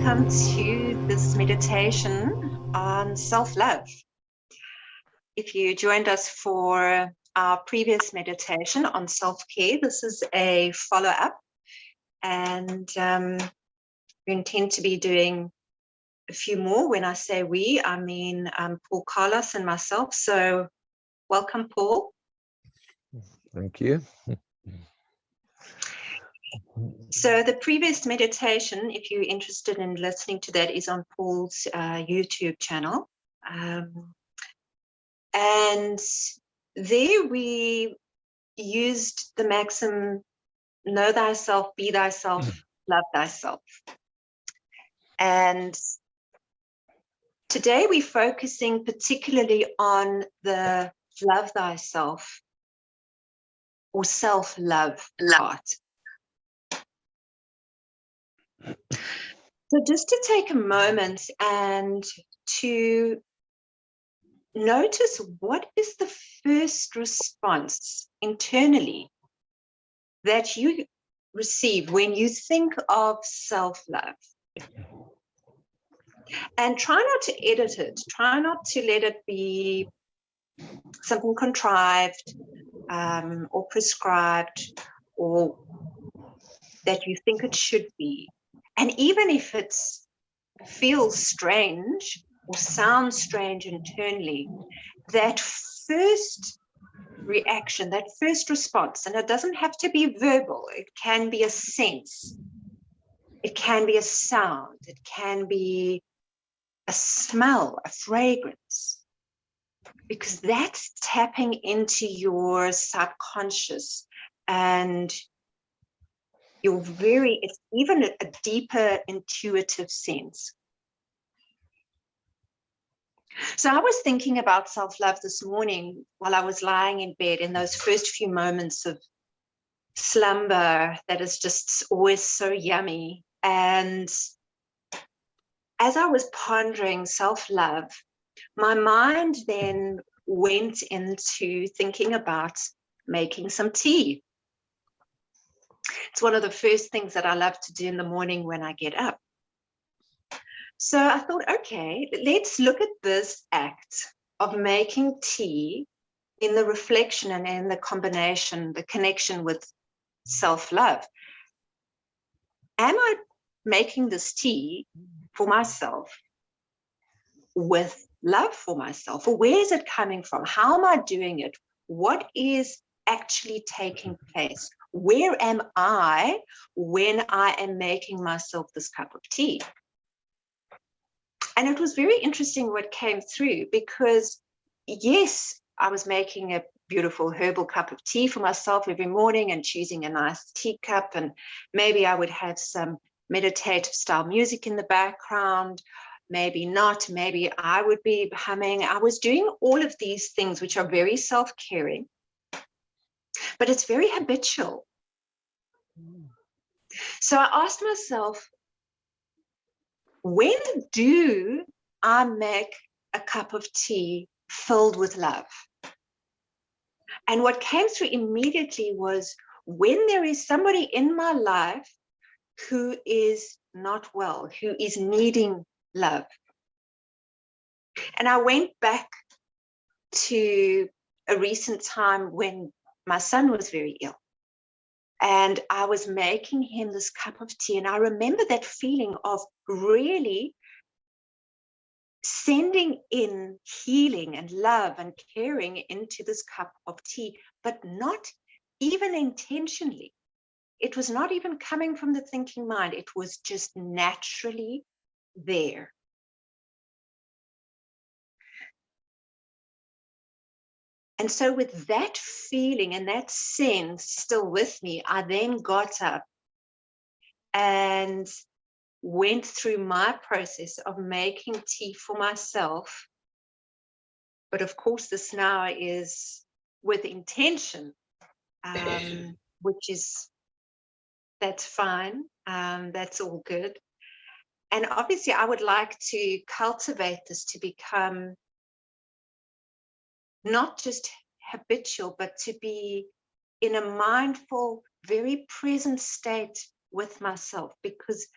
welcome to this meditation on self-love. If you joined us for our previous meditation on self-care, this is a follow-up, and we intend to be doing a few more. When I say we, I mean Paul, Carlos, and myself. So welcome, Paul. Thank you. So the previous meditation, if you're interested in listening to that, is on Paul's YouTube channel. And there we used the maxim, know thyself, be thyself, love thyself. And today we're focusing particularly on the love thyself or self-love part. So just to take a moment and to notice what is the first response internally that you receive when you think of self-love. And try not to edit it. Try not to let it be something contrived or prescribed or that you think it should be. And even if it feels strange or sounds strange internally, that first reaction, that first response, and it doesn't have to be verbal, it can be a sense, it can be a sound, it can be a smell, a fragrance, because that's tapping into your subconscious and it's even a deeper intuitive sense. So I was thinking about self-love this morning while I was lying in bed in those first few moments of slumber that is just always so yummy. And as I was pondering self-love, my mind then went into thinking about making some tea. It's one of the first things that I love to do in the morning when I get up. So I thought, okay, let's look at this act of making tea in the reflection and in the combination, the connection with self-love. Am I making this tea for myself with love for myself? Or where is it coming from? How am I doing it? What is actually taking place? Where am I when I am making myself this cup of tea? And it was very interesting what came through, because yes, I was making a beautiful herbal cup of tea for myself every morning and choosing a nice teacup, and maybe I would have some meditative style music in the background, maybe not, maybe I would be humming. I was doing all of these things which are very self-caring, but it's very habitual. So I asked myself, when do I make a cup of tea filled with love? And what came through immediately was when there is somebody in my life who is not well, who is needing love. And I went back to a recent time when my son was very ill. And I was making him this cup of tea. And I remember that feeling of really sending in healing and love and caring into this cup of tea, but not even intentionally. It was not even coming from the thinking mind. It was just naturally there. And so with that feeling and that sense still with me, I then got up and went through my process of making tea for myself. But of course, this now is with intention, which is, that's fine. That's all good. And obviously, I would like to cultivate this to become not just habitual, but to be in a mindful, very present state with myself, because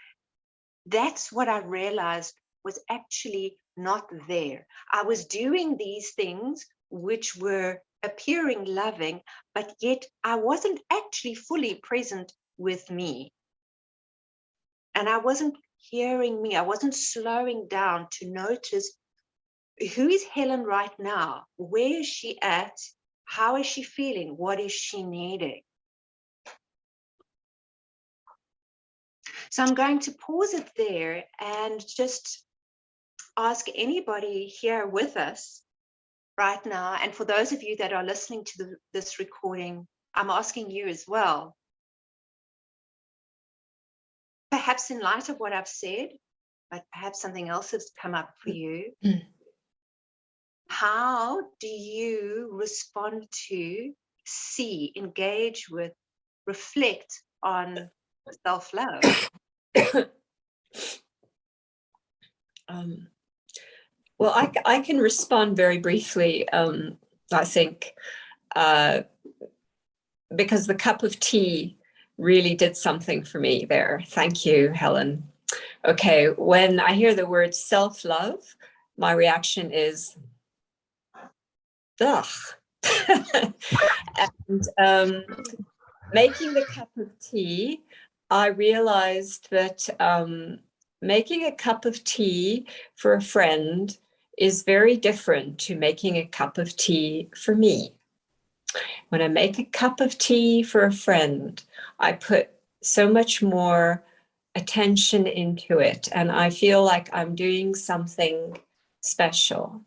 that's what I realized was actually not there. I was doing these things which were appearing loving, but yet I wasn't actually fully present with me. And I wasn't hearing me. I wasn't slowing down to notice, who is Helen right now? Where is she at? How is she feeling? What is she needing? So I'm going to pause it there and just ask anybody here with us right now, and for those of you that are listening to this recording, I'm asking you as well. Perhaps in light of what I've said, but perhaps something else has come up for you. How do you respond to, see, engage with, reflect on self-love? Well, I can respond very briefly, I think, because the cup of tea really did something for me there. Thank you, Helen. Okay, when I hear the word self-love, my reaction is, ugh. And making the cup of tea, I realized that making a cup of tea for a friend is very different to making a cup of tea for me. When I make a cup of tea for a friend, I put so much more attention into it, and I feel like I'm doing something special.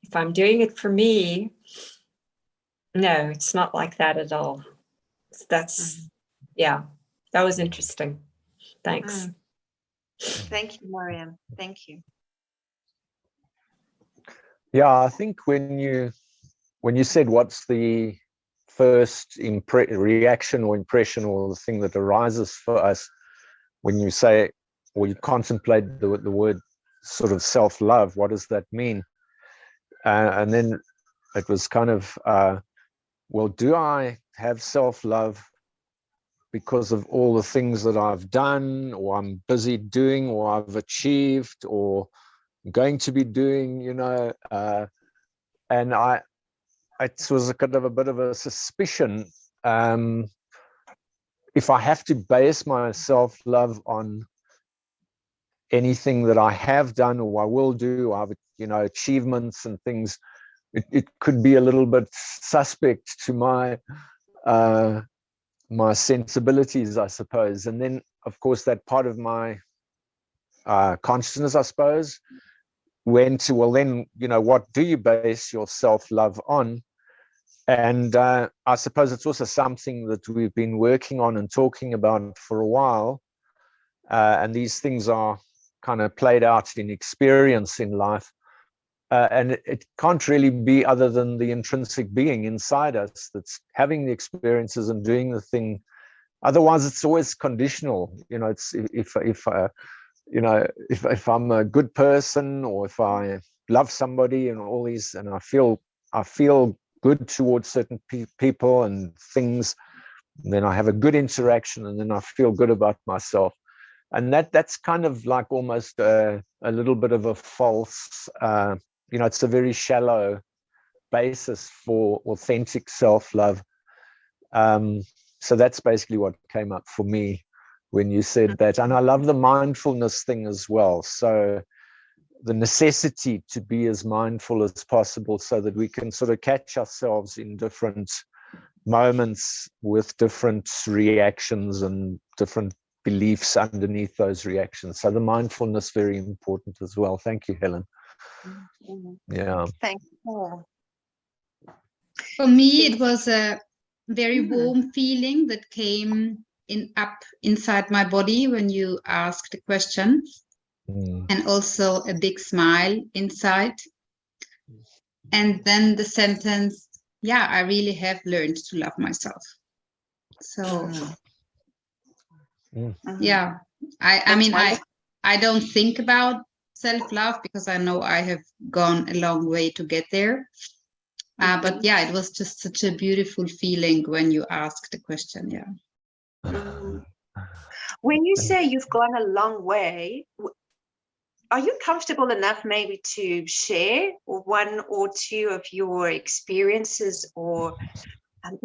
If I'm doing it for me, no, it's not like that at all. That's, yeah, that was interesting. Thanks. Thank you, Mariam. Thank you. Yeah, I think when you said what's the first reaction or impression or the thing that arises for us when you say or you contemplate the word sort of self-love, what does that mean? And then it was kind of, well, do I have self-love because of all the things that I've done, or I'm busy doing, or I've achieved, or I'm going to be doing, you know? And it was a kind of a bit of a suspicion. If I have to base my self-love on anything that I have done or I will do, I have, you know, achievements and things, it could be a little bit suspect to my my sensibilities, I suppose. And then, of course, that part of my consciousness, I suppose, went to, well, then, you know, what do you base your self-love on? And I suppose it's also something that we've been working on and talking about for a while. And these things are kind of played out in experience in life. And it can't really be other than the intrinsic being inside us that's having the experiences and doing the thing. Otherwise, it's always conditional. You know, it's if you know, if I'm a good person, or if I love somebody and all these, and I feel good towards certain people and things, and then I have a good interaction, and then I feel good about myself. And that's kind of like almost a little bit of a false, you know, it's a very shallow basis for authentic self-love. So that's basically what came up for me when you said that. And I love the mindfulness thing as well. So the necessity to be as mindful as possible so that we can sort of catch ourselves in different moments with different reactions and different beliefs underneath those reactions. So the mindfulness, very important as well. Thank you, Helen. Yeah. Thank you. For me, it was a very warm feeling that came up inside my body when you asked the question, and also a big smile inside. And then the sentence, yeah, I really have learned to love myself. So yeah, I mean, I don't think about self-love because I know I have gone a long way to get there. But yeah, it was just such a beautiful feeling when you asked the question. Yeah. When you say you've gone a long way, are you comfortable enough maybe to share one or two of your experiences, or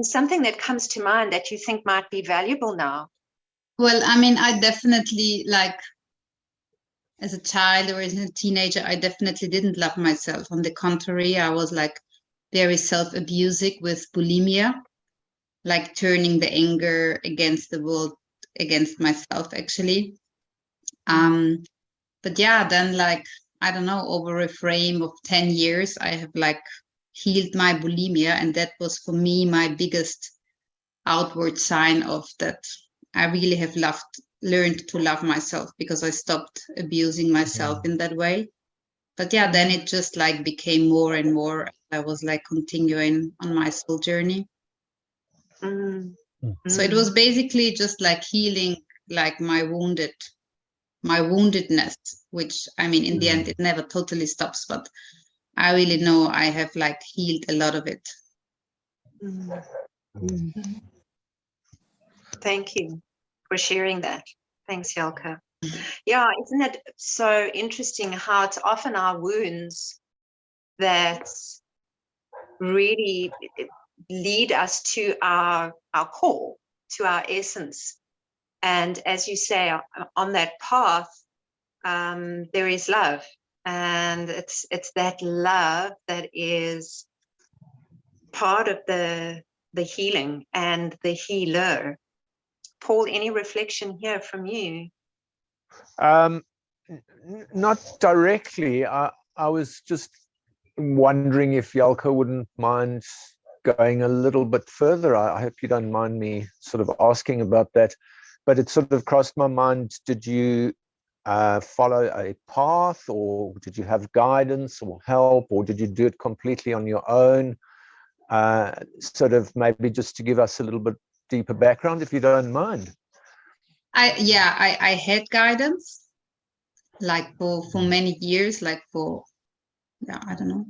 something that comes to mind that you think might be valuable now? Well, I mean, I definitely, like, as a child or as a teenager, I definitely didn't love myself. On the contrary, I was like very self-abusive with bulimia, like turning the anger against the world, against myself, actually. But yeah, then, like, I don't know, over a frame of 10 years, I have like healed my bulimia. And that was for me my biggest outward sign of that I really have learned to love myself, because I stopped abusing myself in that way. But yeah, then it just like became more and more. I was like continuing on my soul journey. So it was basically just like healing like my woundedness, which, I mean, in the end, it never totally stops, but I really know I have like healed a lot of it. Thank you for sharing that. Thanks, Jelka. Yeah, isn't it so interesting how it's often our wounds that really lead us to our core, to our essence. And as you say, on that path, there is love. And it's that love that is part of the healing and the healer. Paul, any reflection here from you? Not directly. I was just wondering if Jelka wouldn't mind going a little bit further. I hope you don't mind me sort of asking about that. But it sort of crossed my mind, did you follow a path, or did you have guidance or help, or did you do it completely on your own? Sort of maybe just to give us a little bit deeper background, if you don't mind. I had guidance, like for many years, like for, yeah, I don't know,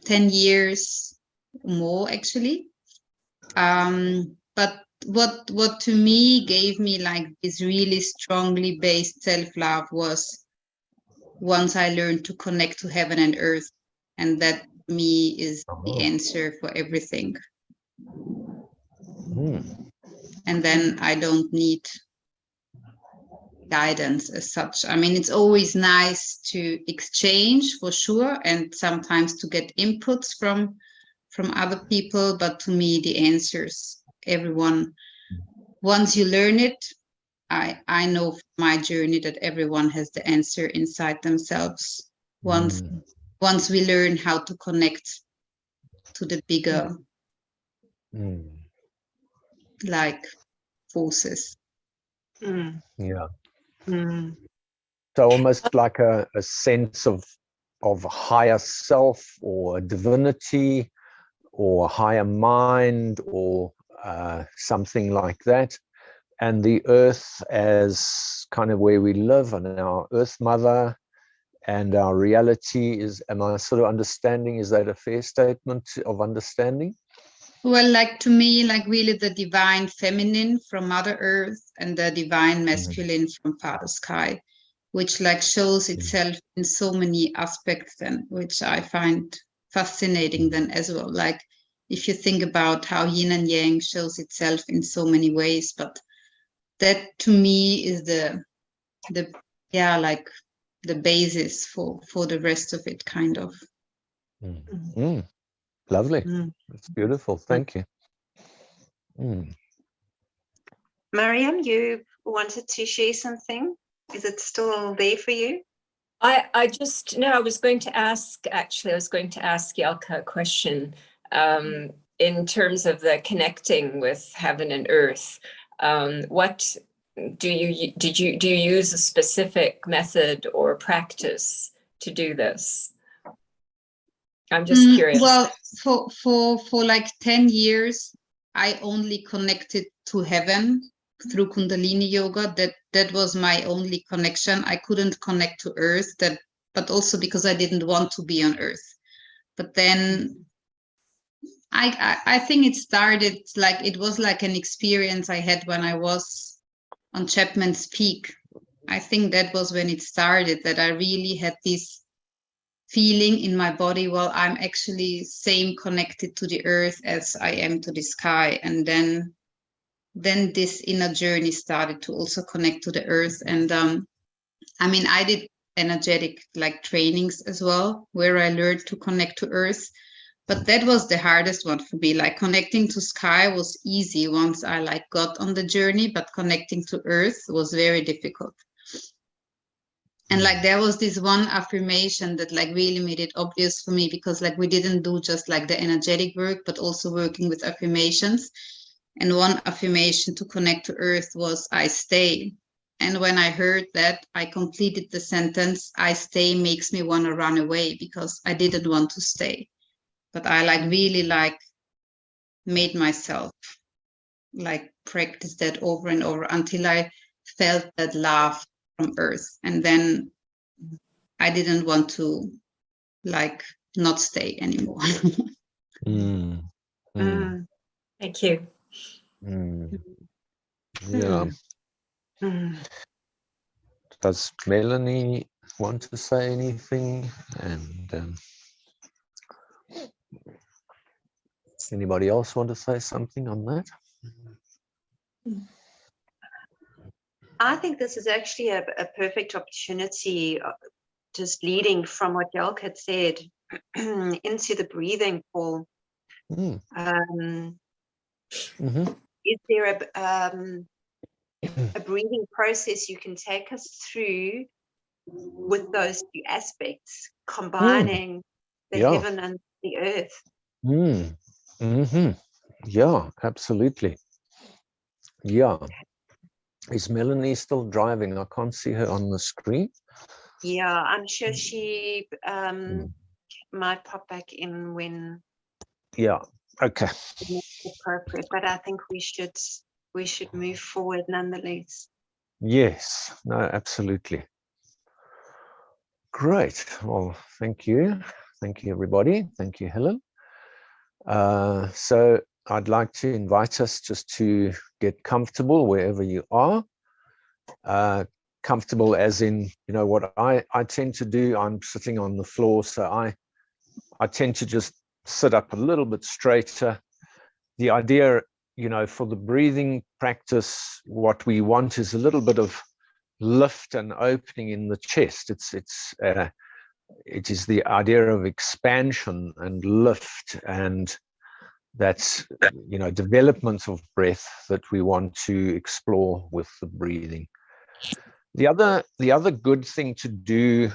10 years more actually. But what to me gave me like this really strongly based self-love was once I learned to connect to heaven and earth, and that to me is the answer for everything. And then I don't need guidance as such. I mean, it's always nice to exchange for sure, and sometimes to get inputs from other people, but to me the answers, everyone, once you learn it, I know from my journey that everyone has the answer inside themselves. Once we learn how to connect to the bigger like forces. Yeah. So almost like a sense of higher self, or divinity, or higher mind, or something like that. And the earth as kind of where we live, and our earth mother, and our reality is, am I sort of understanding, is that a fair statement of understanding? Well, like to me, like really the divine feminine from Mother Earth and the divine masculine from Father Sky, which like shows itself in so many aspects then, which I find fascinating then as well. Like if you think about how yin and yang shows itself in so many ways, but that to me is the like the basis for the rest of it, kind of. Lovely. That's beautiful. Thank you. Mariam, you wanted to share something? Is it still there for you? I just, no, I was going to ask Jelka a question in terms of the connecting with heaven and earth. What do you use a specific method or practice to do this? I'm just curious. Well, for like 10 years, I only connected to heaven through Kundalini yoga. That was my only connection. I couldn't connect to earth, but also because I didn't want to be on earth. But then I think it started like, it was like an experience I had when I was on Chapman's Peak. I think that was when it started, that I really had this feeling in my body, well, I'm actually same connected to the earth as I am to the sky. And then this inner journey started to also connect to the earth. And I mean, I did energetic like trainings as well, where I learned to connect to earth. But that was the hardest one for me. Like connecting to sky was easy once I like got on the journey, but connecting to earth was very difficult. And like there was this one affirmation that like really made it obvious for me, because like we didn't do just like the energetic work, but also working with affirmations. And one affirmation to connect to earth was I stay. And when I heard that, I completed the sentence, I stay makes me want to run away, because I didn't want to stay. But I like really like made myself like practice that over and over until I felt that love from earth. And then I didn't want to like not stay anymore. Thank you. Yeah. Does Melanie want to say anything? And anybody else want to say something on that? I think this is actually a perfect opportunity, just leading from what Jelk had said into the breathing, Paul. Is there a breathing process you can take us through with those two aspects, combining the heaven and the earth? Yeah, absolutely. Yeah. Is Melanie still driving? I can't see her on the screen. Yeah, I'm sure she might pop back in when. Yeah. Okay. Appropriate, but I think we should move forward nonetheless. Yes. No, absolutely. Great. Well, thank you. Thank you, everybody. Thank you, Helen. So I'd like to invite us just to get comfortable wherever you are. Comfortable as in, you know, what I tend to do, I'm sitting on the floor, so I tend to just sit up a little bit straighter. The idea, you know, for the breathing practice, what we want is a little bit of lift and opening in the chest. It is the idea of expansion and lift, and that's, you know, development of breath that we want to explore with the breathing. The other good thing to do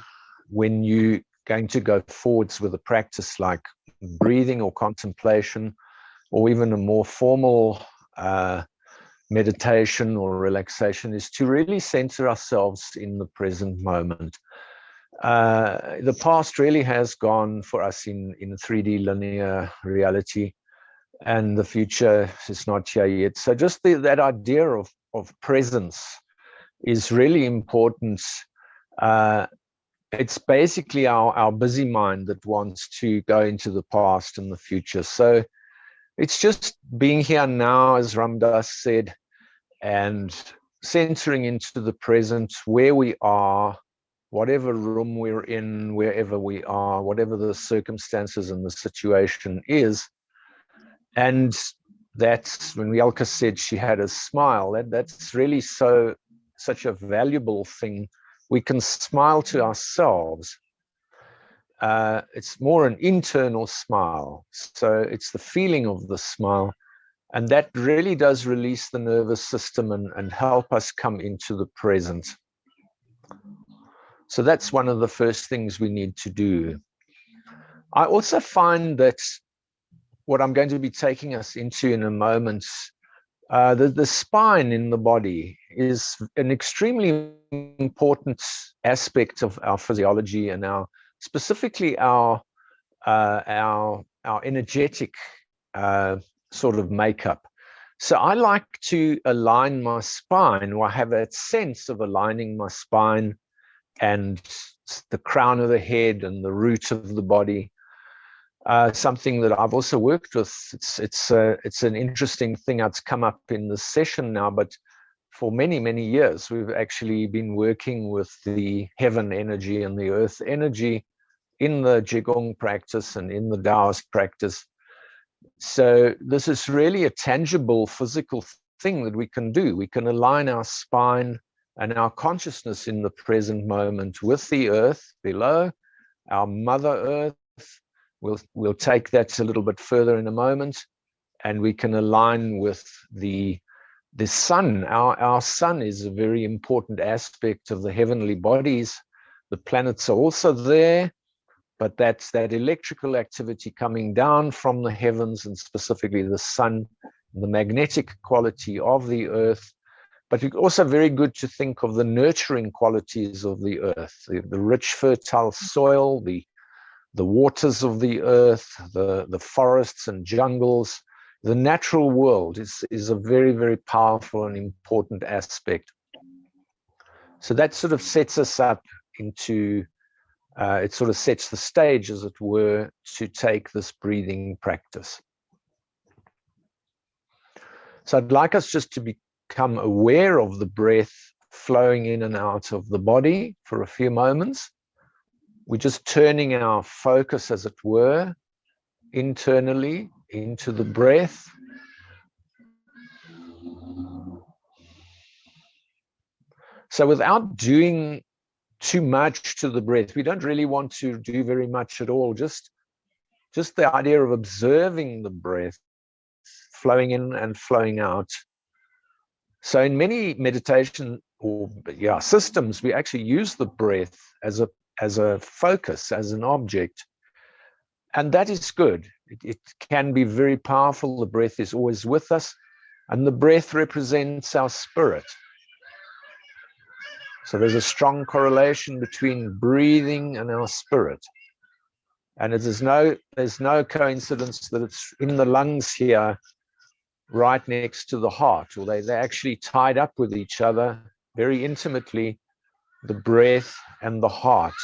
when you're going to go forwards with a practice like breathing or contemplation, or even a more formal meditation or relaxation, is to really center ourselves in the present moment. The past really has gone for us in 3D linear reality, and the future is not here yet. So just that idea of presence is really important. It's basically our busy mind that wants to go into the past and the future. So it's just being here now, as Ramdas said, and centering into the present, where we are, whatever room we're in, wherever we are, whatever the circumstances and the situation is. And that's when Jelka said she had a smile. That's really such a valuable thing. We can smile to ourselves. It's more an internal smile. So it's the feeling of the smile. And that really does release the nervous system and help us come into the present. So that's one of the first things we need to do. I also find that what I'm going to be taking us into in a moment, the spine in the body is an extremely important aspect of our physiology and specifically our energetic sort of makeup. So I like to align my spine, or I have that sense of aligning my spine and the crown of the head and the root of the body. something that I've also worked with. It's an interesting thing that's come up in the session now, but for many, many years, we've actually been working with the heaven energy and the earth energy in the Qigong practice and in the Taoist practice. So this is really a tangible physical thing that we can do. We can align our spine and our consciousness in the present moment with the earth below, our Mother Earth. We'll take that a little bit further in a moment, and we can align with the sun. Our sun is a very important aspect of the heavenly bodies. The planets are also there, but that's that electrical activity coming down from the heavens, and specifically the sun, the magnetic quality of the earth. But it's also very good to think of the nurturing qualities of the earth, the rich, fertile soil, the waters of the earth, the forests and jungles. The natural world is a very, very powerful and important aspect. So that sort of sets us up into, it sort of sets the stage, as it were, to take this breathing practice. So I'd like us just to become aware of the breath flowing in and out of the body for a few moments. We're just turning our focus, as it were, internally into the breath. So without doing too much to the breath, we don't really want to do very much at all. Just the idea of observing the breath flowing in and flowing out. So in many meditation systems, we actually use the breath as a focus, as an object. And that is good. It can be very powerful. The breath is always with us, and the breath represents our spirit. So there's a strong correlation between breathing and our spirit. And there's no coincidence that it's in the lungs here, right next to the heart, or they're actually tied up with each other very intimately, the breath and the heart.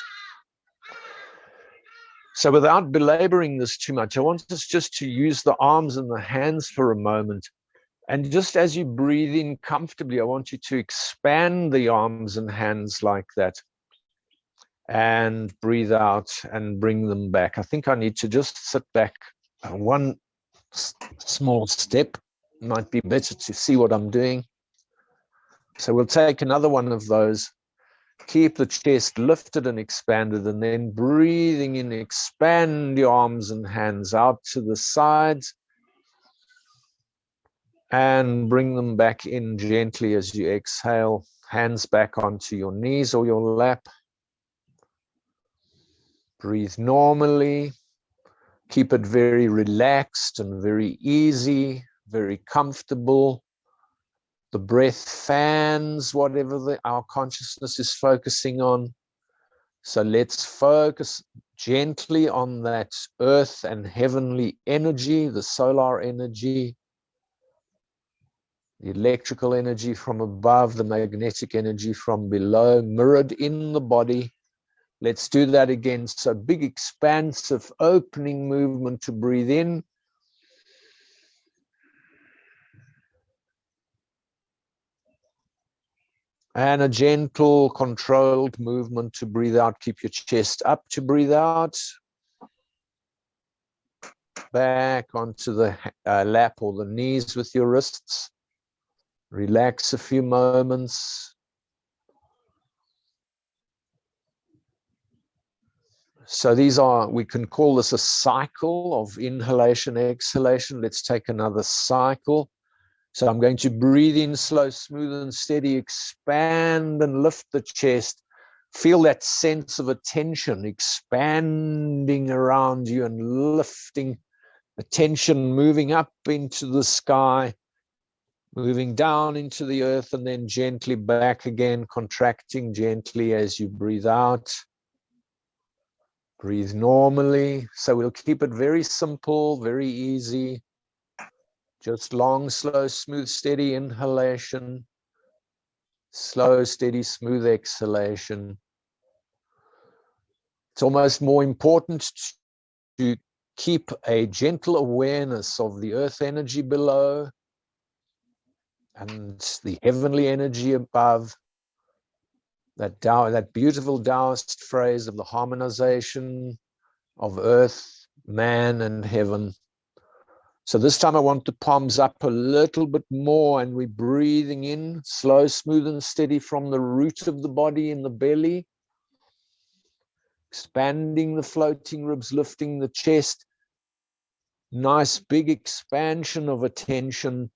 So without belaboring this too much, I want us just to use the arms and the hands for a moment. And just as you breathe in comfortably, I want you to expand the arms and hands like that. And breathe out and bring them back. I think I need to just sit back one small step. Might be better to see what I'm doing. So we'll take another one of those. Keep the chest lifted and expanded, and then breathing in, expand your arms and hands out to the sides and bring them back in gently as you exhale. Hands back onto your knees or your lap. Breathe normally. Keep it very relaxed and very easy, very comfortable. The breath fans whatever our consciousness is focusing on. So let's focus gently on that earth and heavenly energy, the solar energy, the electrical energy from above, the magnetic energy from below, mirrored in the body. Let's do that again. So big, expansive, opening movement to breathe in. And a gentle, controlled movement to breathe out. Keep your chest up to breathe out. Back onto the lap or the knees with your wrists. Relax a few moments. So we can call this a cycle of inhalation, exhalation. Let's take another cycle. So I'm going to breathe in slow, smooth and steady, expand and lift the chest. Feel that sense of attention expanding around you and lifting attention, moving up into the sky, moving down into the earth, and then gently back again, contracting gently as you breathe out. Breathe normally. So we'll keep it very simple, very easy. Just long, slow, smooth, steady inhalation. Slow, steady, smooth exhalation. It's almost more important to keep a gentle awareness of the earth energy below and the heavenly energy above. That beautiful Taoist phrase of the harmonization of earth, man, and heaven. So this time I want the palms up a little bit more, and we're breathing in, slow, smooth, and steady from the root of the body in the belly. Expanding the floating ribs, lifting the chest. Nice big expansion of attention.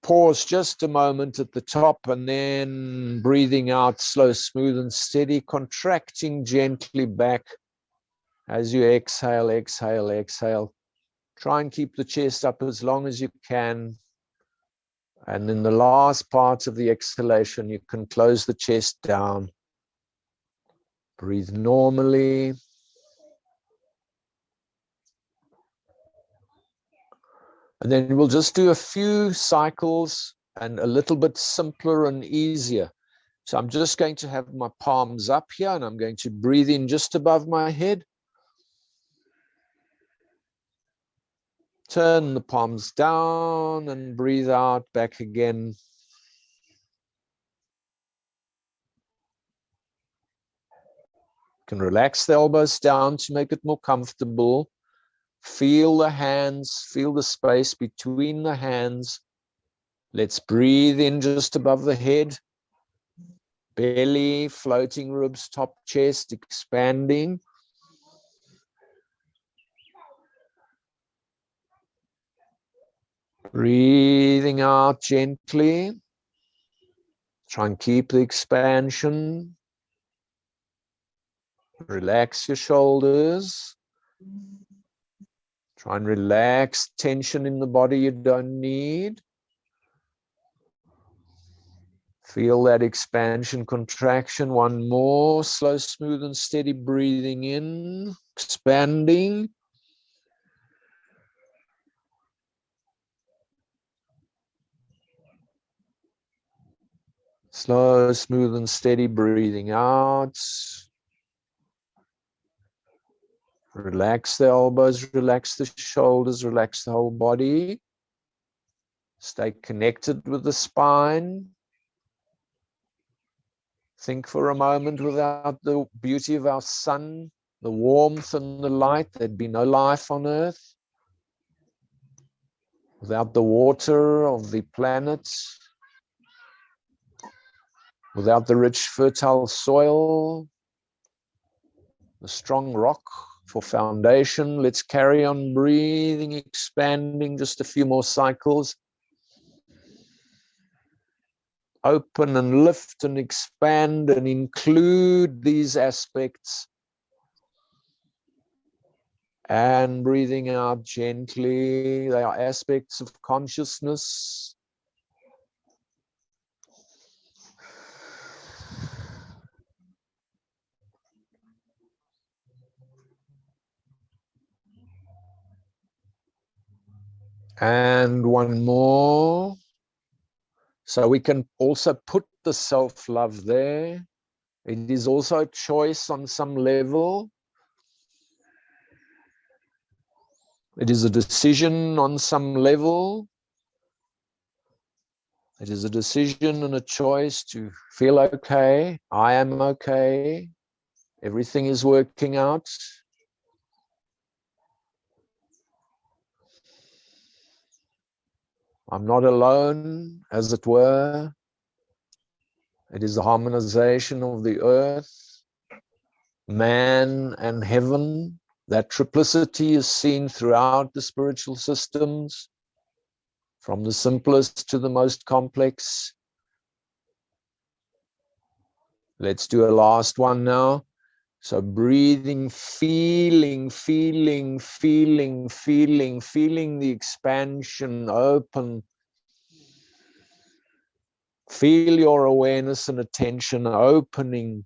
Pause just a moment at the top, and then breathing out slow, smooth, and steady, contracting gently back as you exhale, exhale, exhale. Try and keep the chest up as long as you can. And in the last part of the exhalation, you can close the chest down. Breathe normally. And then we'll just do a few cycles and a little bit simpler and easier. So I'm just going to have my palms up here, and I'm going to breathe in just above my head. Turn the palms down and breathe out back again. You can relax the elbows down to make it more comfortable. Feel the hands, feel the space between the hands. Let's breathe in just above the head. Belly, floating ribs, top chest, expanding. Breathing out gently. Try and keep the expansion. Relax your shoulders. Try and relax tension in the body you don't need. Feel that expansion, contraction. One more. Slow, smooth, and steady breathing in. Expanding. Slow, smooth, and steady breathing out. Relax the elbows, relax the shoulders, relax the whole body. Stay connected with the spine. Think for a moment, without the beauty of our sun, the warmth and the light, there'd be no life on earth. Without the water of the planet, without the rich, fertile soil, the strong rock for foundation. Let's carry on breathing, expanding, just a few more cycles. Open and lift and expand and include these aspects. And breathing out gently. They are aspects of consciousness. And one more. So we can also put the self-love there. It is also a choice on some level. It is a decision on some level. It is a decision and a choice to feel okay. I am okay. Everything is working out. I'm not alone, as it were. It is the harmonization of the earth, man, and heaven. That triplicity is seen throughout the spiritual systems, from the simplest to the most complex. Let's do a last one now. So breathing, feeling the expansion, open. Feel your awareness and attention opening,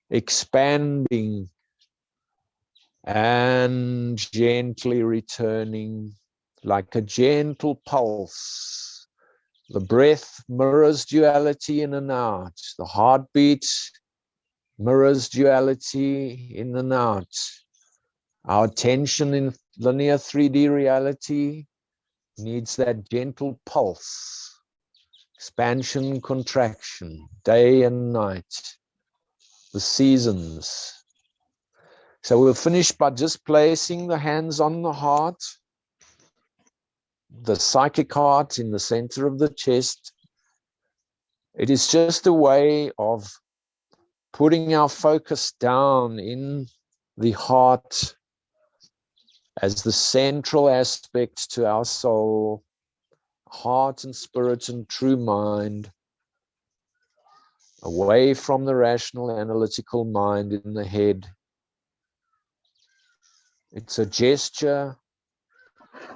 expanding, and gently returning like a gentle pulse. The breath mirrors duality in and out. The heartbeat mirrors duality in and out. Our attention in linear 3D reality needs that gentle pulse, expansion, contraction, day and night, the seasons. So we'll finish by just placing the hands on the heart, the psychic heart in the center of the chest. It is just a way of putting our focus down in the heart as the central aspect to our soul, heart and spirit and true mind, away from the rational analytical mind in the head. It's a gesture.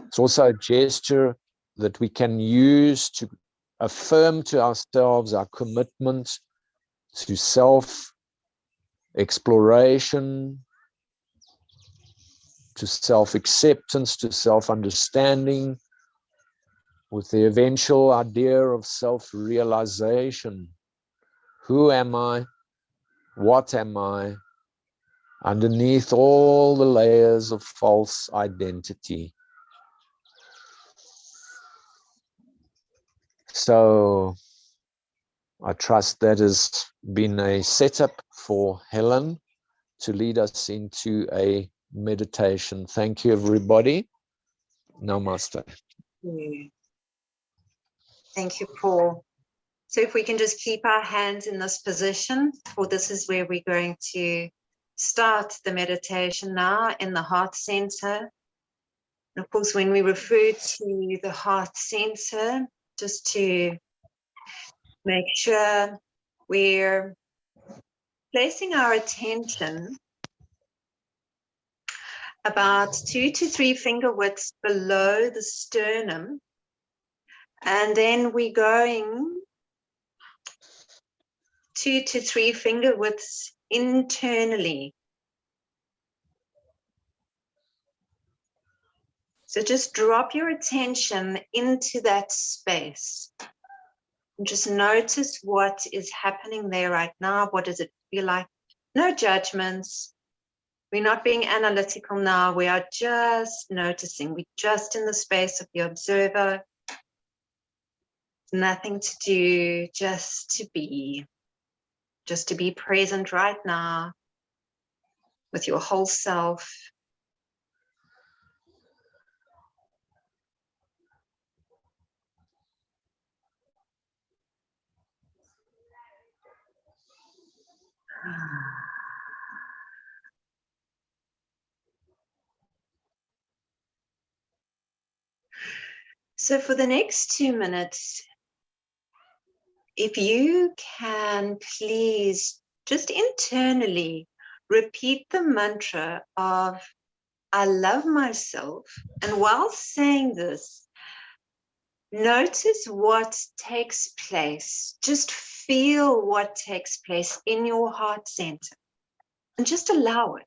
It's also a gesture that we can use to affirm to ourselves our commitment to self-exploration, to self-acceptance, to self-understanding, with the eventual idea of self-realization. Who am I? What am I? Underneath all the layers of false identity. So I trust that has been a setup for Helen to lead us into a meditation. Thank you, everybody. Namaste. Thank you, Paul. So if we can just keep our hands in this position, for this is where we're going to start the meditation now, in the heart center. And of course, when we refer to the heart center, just to make sure we're placing our attention about 2 to 3 finger widths below the sternum. And then we're going 2 to 3 finger widths internally. So just drop your attention into that space. And just notice what is happening there right now. What does it feel like? No judgments. We're not being analytical now. We are just noticing. We're just in the space of the observer. Nothing to do, just to be. Just to be present right now with your whole self. So for the next 2 minutes, if you can please just internally repeat the mantra of I love myself. And while saying this, notice what takes place. Just feel what takes place in your heart center. And just allow it.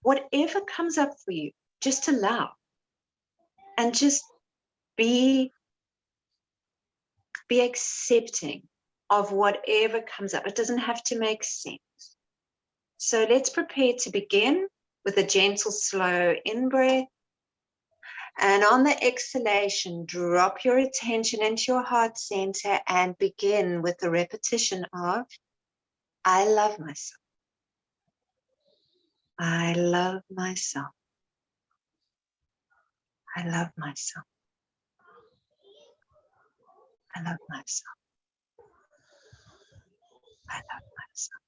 Whatever comes up for you, just allow. And just be accepting of whatever comes up. It doesn't have to make sense. So let's prepare to begin with a gentle, slow in-breath. And on the exhalation, drop your attention into your heart center and begin with the repetition of, I love myself. I love myself. I love myself. I love myself. I love myself.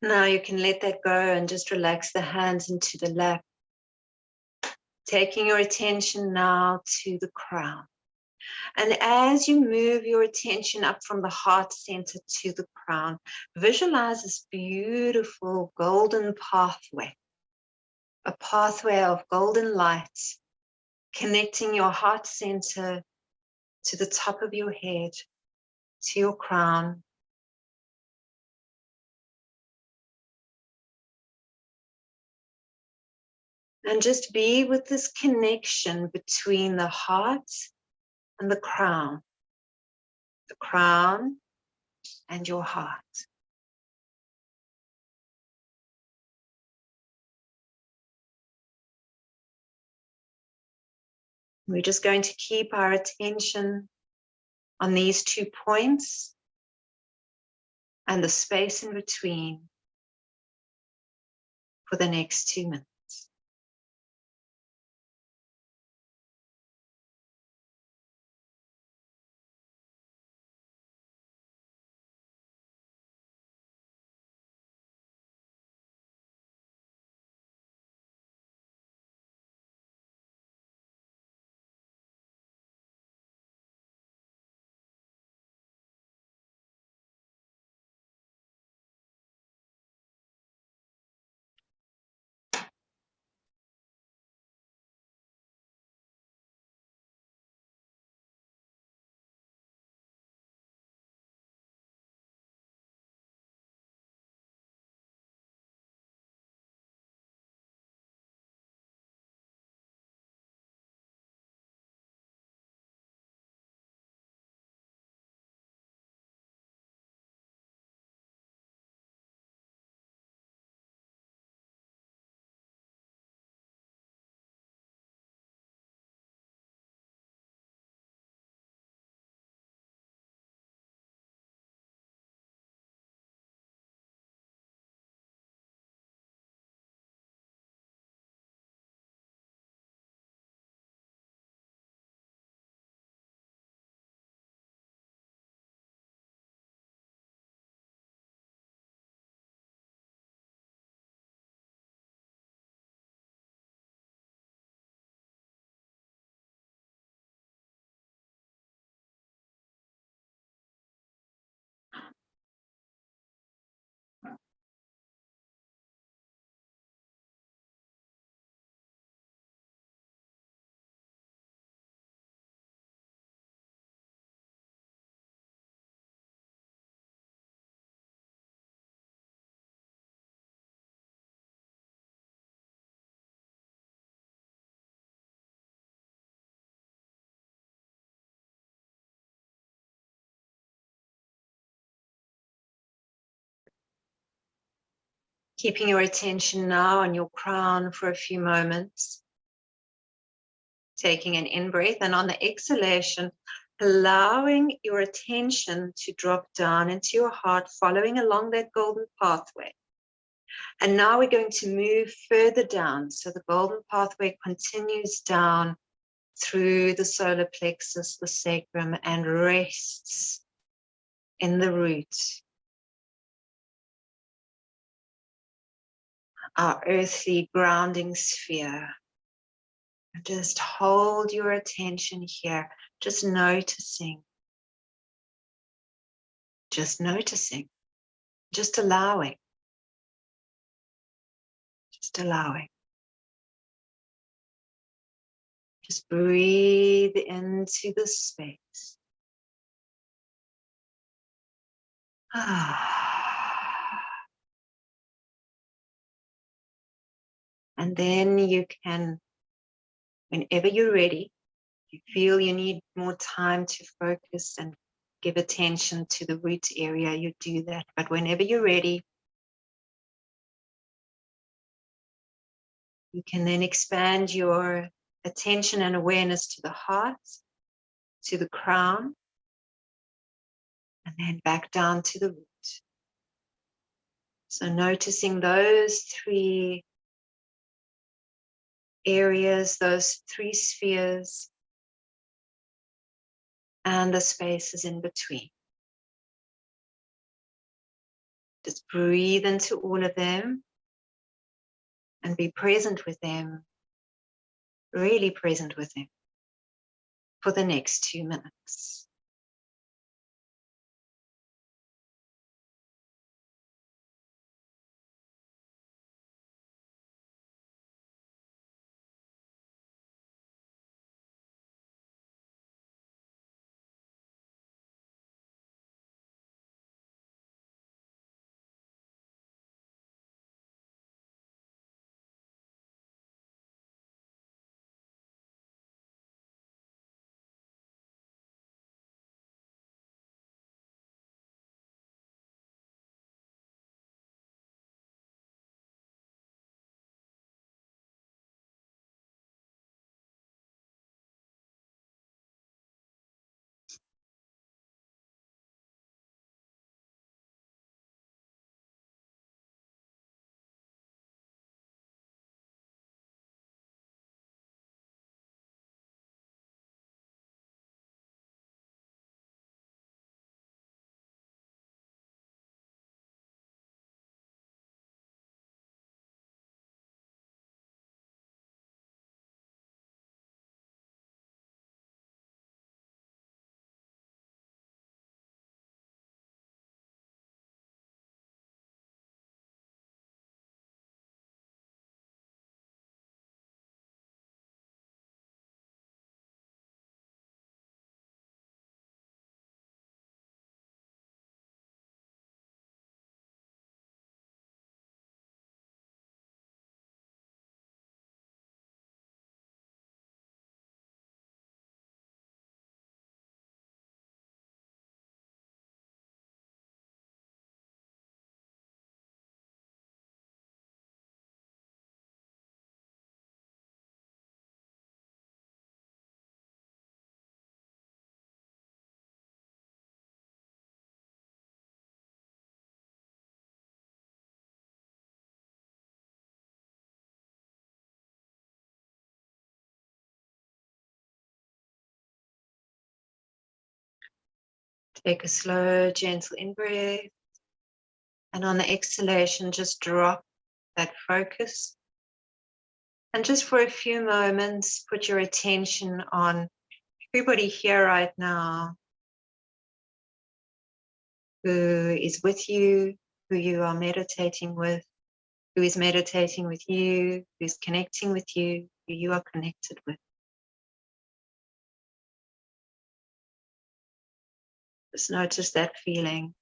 Now you can let that go and just relax the hands into the lap. Taking your attention now to the crown. And as you move your attention up from the heart center to the crown, visualize this beautiful golden pathway, a pathway of golden light, connecting your heart center to the top of your head, to your crown. And just be with this connection between the heart and the crown and your heart. We're just going to keep our attention on these 2 points and the space in between for the next 2 minutes. Keeping your attention now on your crown for a few moments. Taking an in-breath, and on the exhalation, allowing your attention to drop down into your heart, following along that golden pathway. And now we're going to move further down. So the golden pathway continues down through the solar plexus, the sacrum, and rests in the root. Our earthly grounding sphere. Just hold your attention here, just noticing, just allowing, Just breathe into the space. And then you can, whenever you're ready, you feel you need more time to focus and give attention to the root area, you do that. But whenever you're ready, you can then expand your attention and awareness to the heart, to the crown, and then back down to the root. So noticing those 3 areas, those 3 spheres, and the spaces in between. Just breathe into all of them and be present with them, really present with them for the next 2 minutes. Take a slow, gentle in-breath. And on the exhalation, just drop that focus. And just for a few moments, put your attention on everybody here right now who is with you, who you are meditating with, who is meditating with you, who's connecting with you, who you are connected with. Just notice that feeling.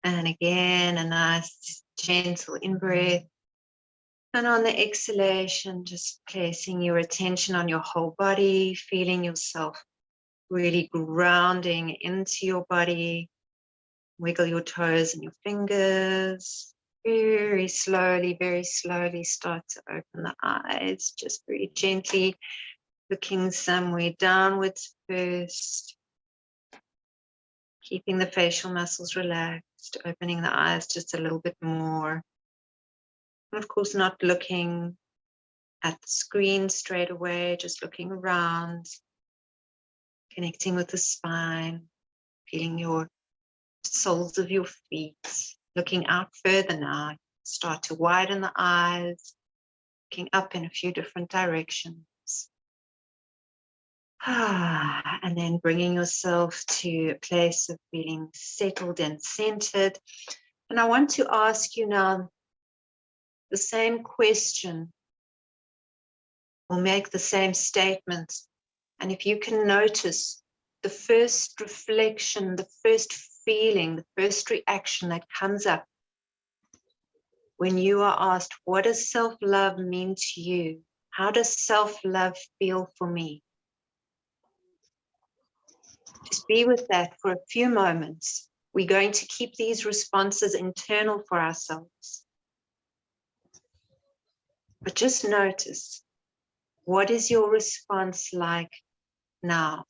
And again, a nice gentle in-breath. And on the exhalation, just placing your attention on your whole body, feeling yourself really grounding into your body. Wiggle your toes and your fingers. Very slowly start to open the eyes. Just very gently, looking somewhere downwards first. Keeping the facial muscles relaxed, opening the eyes just a little bit more. And of course, not looking at the screen straight away, just looking around, connecting with the spine, feeling your soles of your feet, looking out further now. Start to widen the eyes, looking up in a few different directions. And then bringing yourself to a place of feeling settled and centered. And I want to ask you now the same question, or make the same statement. And if you can notice the first reflection, the first feeling, the first reaction that comes up when you are asked, what does self-love mean to you? How does self-love feel for me? Just be with that for a few moments. We're going to keep these responses internal for ourselves. But just notice, what is your response like now.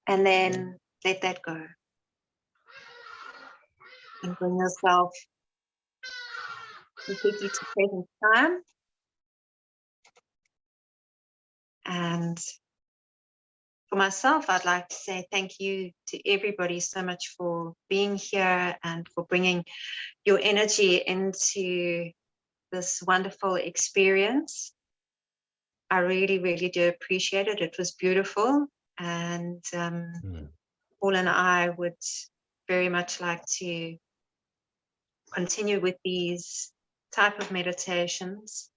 And then let that go. And bring yourself completely to present time. And for myself, I'd like to say thank you to everybody so much for being here and for bringing your energy into this wonderful experience. I really, really do appreciate it. It was beautiful. And Paul and I would very much like to continue with these type of meditations.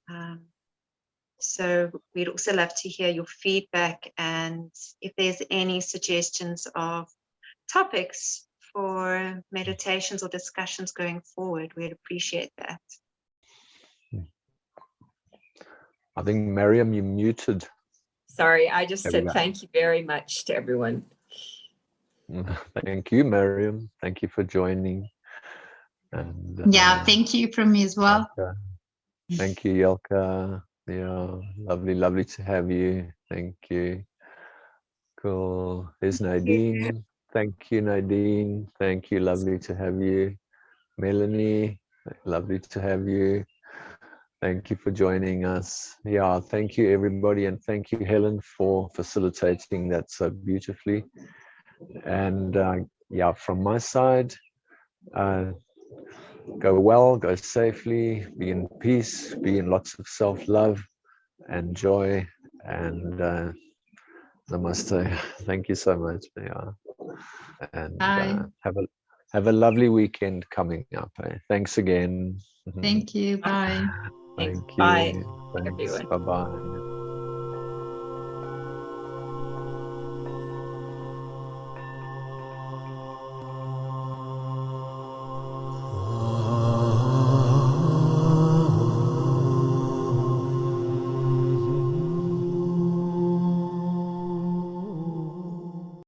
So we'd also love to hear your feedback, and if there's any suggestions of topics for meditations or discussions going forward, we'd appreciate that. I think, Miriam, you muted. Sorry, I just said thank you very much to everyone. Thank you, Miriam. Thank you for joining. And yeah, thank you from me as well. Thank you, Yelka. Yeah, lovely to have you. Thank you. Cool. There's Nadine. Thank you, Nadine. Thank you. Lovely to have you. Melanie, lovely to have you. Thank you for joining us. Yeah, thank you, everybody. And thank you, Helen, for facilitating that so beautifully. And yeah, from my side, go well, go safely, be in peace, be in lots of self-love and joy. And namaste. Thank you so much. Yeah. And have a lovely weekend coming up. Thanks again. Thank you. Bye. Thank you. Bye, Thanks. everyone. Bye-bye.